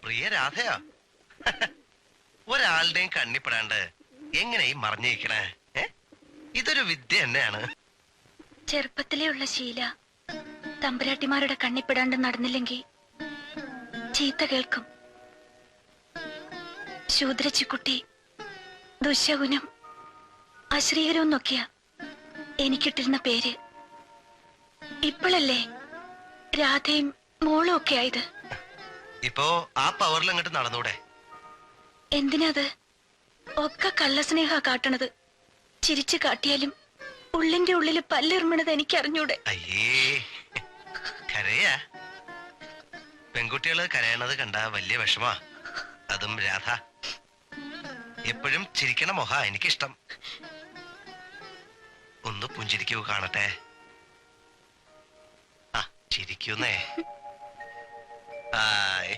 പ്രിയ രാധയോ? ഒരാളുടെയും കണ്ണിപ്പെടാണ്ട് എങ്ങനെ ഈ മറിഞ്ഞിരിക്കണേ? ഇതൊരു വിദ്യ തന്നെയാണ്. ചെറുപ്പത്തിലേ ഉള്ള ശീല തമ്പുരാട്ടിമാരുടെ കണ്ണിപ്പെടാണ്ട് നടന്നില്ലെങ്കിൽ ചീത്ത കേൾക്കും. ശൂദ്രച്ചിക്കുട്ടി, ദുശകുനം, അശ്രീകരം എന്നൊക്കെയാ എനിക്കിട്ടിരുന്ന പേര്. ഇപ്പോഴല്ലേ രാധയും മോളും ഒക്കെ ആയത്. ഇപ്പോ ആ പവറിൽ അങ്ങോട്ട് നടന്നൂടെ? എന്തിനാത്? ഒക്കെ കള്ളസ്നേഹ കാട്ടണത്. ചിരിച്ചു കാട്ടിയാലും ഉള്ളിന്റെ ഉള്ളില് പല്ലിറുമണത് എനിക്കറിഞ്ഞൂടെ. അയ്യേ, കരയാ? പെൺകുട്ടികള് കരയണത് കണ്ട വലിയ വിഷമാ. അതും രാധ. എപ്പോഴും ചിരിക്കണ മൊഹ എനിക്കിഷ്ടം. ഒന്ന് പുഞ്ചിരിക്കൂ കാണട്ടെ. ആ, ചിരിക്കുന്നേ. ആയ്.